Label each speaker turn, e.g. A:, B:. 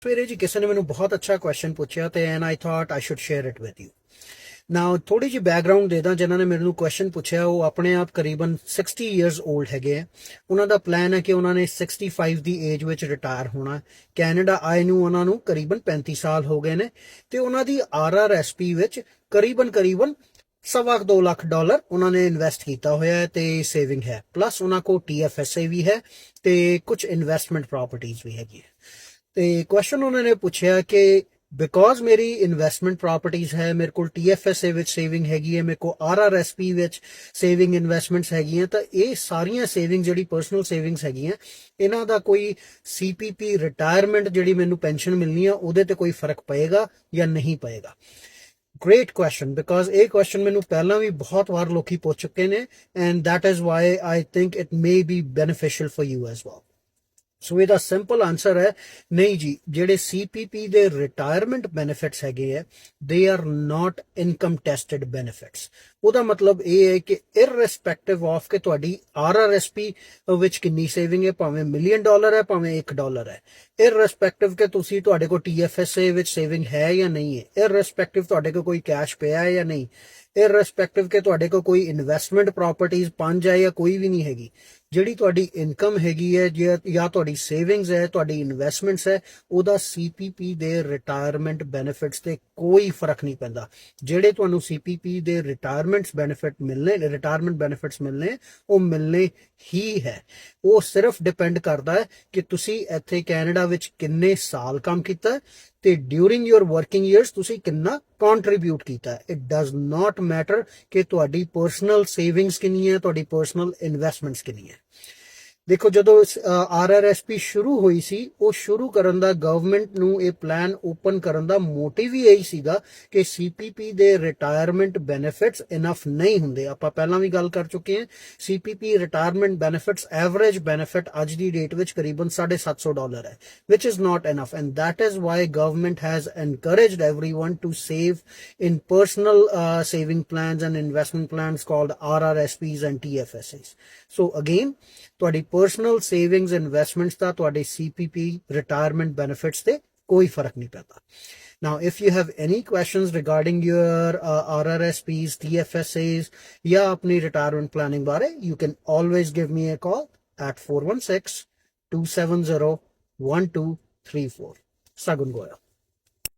A: ਸਵੇਰੇ ਜੀ ਕਿਸੇ ਨੇ ਮੈਨੂੰ ਬਹੁਤ ਅੱਛਾ ਕੁਐਸਚਨ ਪੁੱਛਿਆ ਤੇ and I thought I should share it with you. Now ਥੋੜੀ ਜਿਹੀ ਬੈਕਗ੍ਰਾਉਂਡ ਦੇ ਦਾਂ। ਜਿਨ੍ਹਾਂ ਨੇ ਮੈਨੂੰ ਕੁਐਸਚਨ ਪੁੱਛਿਆ ਉਹ ਆਪਣੇ ਆਪ ਕਰੀਬਨ 60 ਇਅਰਸ 올ਡ ਹੈਗੇ ਆ। ਉਹਨਾਂ ਦਾ ਪਲਾਨ ਹੈ ਕਿ ਉਹਨਾਂ ਨੇ 65 ਦੀ ਏਜ ਵਿੱਚ ਰਿਟਾਇਰ ਹੋਣਾ। ਕੈਨੇਡਾ ਆਏ ਨੂੰ ਉਹਨਾਂ ਨੂੰ ਕਰੀਬਨ 35 ਸਾਲ ਹੋ ਗਏ ਨੇ ਤੇ ਉਹਨਾਂ ਦੀ RRSP ਵਿੱਚ ਕਰੀਬਨ $2.25 ਲੱਖ ਉਹਨਾਂ ਨੇ ਇਨਵੈਸਟ ਕੀਤਾ ਹੋਇਆ ਹੈ ਤੇ ਸੇਵਿੰਗ ਹੈ, ਪਲੱਸ ਉਹਨਾਂ ਕੋਲ TFSA ਵੀ ਹੈ ਤੇ ਕੁਝ ਇਨਵੈਸਟਮੈਂਟ ਪ੍ਰਾਪਰਟੀਆਂ ਵੀ ਹੈਗੀਆਂ। ਤੇ ਕੁਐਸਚਨ ਉਹਨਾਂ ਨੇ ਪੁੱਛਿਆ ਕਿ ਬਿਕੋਜ਼ ਮੇਰੀ ਇਨਵੈਸਟਮੈਂਟ ਪ੍ਰਾਪਰਟੀਆਂ ਹੈ, ਮੇਰੇ ਕੋਲ TFSA ਵਿੱਚ ਸੇਵਿੰਗ ਹੈਗੀ ਹੈ, ਮੇਰੇ ਕੋਲ RRSP ਵਿੱਚ ਸੇਵਿੰਗ ਇਨਵੈਸਟਮੈਂਟਸ ਹੈਗੀਆਂ, ਤਾਂ ਇਹ ਸਾਰੀਆਂ ਸੇਵਿੰਗ ਜਿਹੜੀ ਪਰਸਨਲ ਸੇਵਿੰਗਸ ਹੈਗੀਆਂ ਇਹਨਾਂ ਦਾ ਕੋਈ CPP ਰਿਟਾਇਰਮੈਂਟ ਜਿਹੜੀ ਮੈਨੂੰ ਪੈਨਸ਼ਨ ਮਿਲਣੀ ਆ ਉਹਦੇ ਤੇ ਕੋਈ ਫਰਕ ਪਏਗਾ ਜਾਂ ਨਹੀਂ ਪਏਗਾ। ਗ੍ਰੇਟ ਕੁਐਸਚਨ, ਬਿਕੋਜ਼ ਇਹ ਕੁਐਸਚਨ ਮੈਨੂੰ ਪਹਿਲਾਂ ਵੀ ਬਹੁਤ ਵਾਰ ਲੋਕੀ ਪੁੱਛ ਚੁੱਕੇ ਨੇ and that is why I think it may be beneficial for you as well. So ਇਹਦਾ ਸਿੰਪਲ ਆਨਸਰ ਹੈ ਨਹੀਂ ਜੀ। ਜਿਹੜੇ CPP ਦੇ ਰਿਟਾਇਰਮੈਂਟ ਬੈਨੀਫਿਟਸ ਹੈਗੇ ਆ they are not income tested benefits. ਉਹਦਾ ਮਤਲਬ ਇਹ ਹੈ ਕਿ ਇਰਰਿਸਪੈਕਟਿਵ ਆਫ ਕਿ ਤੁਹਾਡੀ RRSP ਵਿੱਚ ਕਿੰਨੀ ਸੇਵਿੰਗ ਹੈ, ਭਾਵੇਂ $1 ਮਿਲੀਅਨ ਹੈ ਭਾਵੇਂ $1 ਹੈ, ਇਰਰਿਸਪੈਕਟਿਵ ਕਿ ਤੁਸੀਂ ਤੁਹਾਡੇ ਕੋਲ TFSA ਵਿੱਚ ਸੇਵਿੰਗ ਹੈ ਜਾਂ ਨਹੀਂ ਹੈ, ਇਰਰਿਸਪੈਕਟਿਵ ਤੁਹਾਡੇ ਕੋਲ ਕੋਈ ਕੈਸ਼ ਪਿਆ ਹੈ ਜਾਂ ਨਹੀਂ, ਇਰਰਿਸਪੈਕਟਿਵ ਕਿ ਤੁਹਾਡੇ ਕੋਲ ਕੋਈ ਇਨਵੈਸਟਮੈਂਟ ਪ੍ਰਾਪਰਟੀਆਂ 5 ਹੈ ਜਾਂ ਕੋਈ ਵੀ ਨਹੀਂ ਹੈਗੀ, ਜਿਹੜੀ ਤੁਹਾਡੀ ਇਨਕਮ ਹੈਗੀ ਹੈ ਜਾਂ ਤੁਹਾਡੀ ਸੇਵਿੰਗਸ ਹੈ, ਤੁਹਾਡੀ ਇਨਵੈਸਟਮੈਂਟਸ ਹੈ, ਉਹਦਾ CPP ਦੇ ਰਿਟਾਇਰਮੈਂਟ ਬੈਨੀਫਿਟਸ ਤੇ ਕੋਈ ਫਰਕ ਨਹੀਂ ਪੈਂਦਾ। ਜਿਹੜੇ ਤੁਹਾਨੂੰ CPP ਦੇ ਰਿਟਾਇਰਮੈਂਟ ਬੈਨੀਫਿਟਸ ਮਿਲਨੇ ਉਹ ਮਿਲਨੇ ਹੀ ਹੈ। ਉਹ ਸਿਰਫ ਡਿਪੈਂਡ ਕਰਦਾ ਹੈ ਕਿ ਤੁਸੀਂ ਇੱਥੇ ਕੈਨੇਡਾ ਵਿੱਚ ਕਿੰਨੇ ਸਾਲ ਕੰਮ ਕੀਤਾ ਤੇ ਡਿਊਰਿੰਗ ਯੂਰ ਵਰਕਿੰਗ ਈਅਰਸ ਤੁਸੀਂ ਕਿੰਨਾ ਕੰਟਰੀਬਿਊਟ ਕੀਤਾ। ਇਟ ਡਜ਼ ਨਾਟ ਮੈਟਰ ਕਿ ਤੁਹਾਡੀ ਪਰਸਨਲ ਸੇਵਿੰਗਸ ਕਿੰਨੀ ਹੈ, ਤੁਹਾਡੀ ਪਰਸਨਲ ਇਨਵੈਸਟਮੈਂਟਸ ਕਿੰਨੀ ਹੈ। ਦੇਖੋ, ਜਦੋਂ RRSP ਸ਼ੁਰੂ ਹੋਈ ਸੀ, ਉਹ ਸ਼ੁਰੂ ਕਰਨ ਦਾ ਗਵਰਨਮੈਂਟ ਨੂੰ ਇਹ ਪਲਾਨ ਓਪਨ ਕਰਨ ਦਾ ਮੋਟਿਵ ਹੀ ਇਹੀ ਸੀਗਾ ਕਿ CPP ਦੇ ਰਿਟਾਇਰਮੈਂਟ ਬੈਨੀਫਿਟਸ ਇਨਫ ਨਹੀਂ ਹੁੰਦੇ। ਆਪਾਂ ਪਹਿਲਾਂ ਵੀ ਗੱਲ ਕਰ ਚੁੱਕੇ ਹਾਂ। CPP retirement benefits average benefit ਅੱਜ ਦੀ ਡੇਟ ਵਿੱਚ ਕਰੀਬਨ $750 ਹੈ, which is not enough and that is why government has encouraged everyone to save in personal saving plans and investment plans called RRSPs and TFSAs. So again, ਤੁਹਾਡੀ personal savings investments ਦਾ ਤੁਹਾਡੇ CPP retirement benefits ਤੇ ਕੋਈ ਫਰਕ ਨਹੀਂ ਪੈਂਦਾ। Now, if you have any questions regarding your RRSPs, TFSAs या अपनी retirement planning बारे, you can always give me a call at 416-270-1234. Sagun Goyal.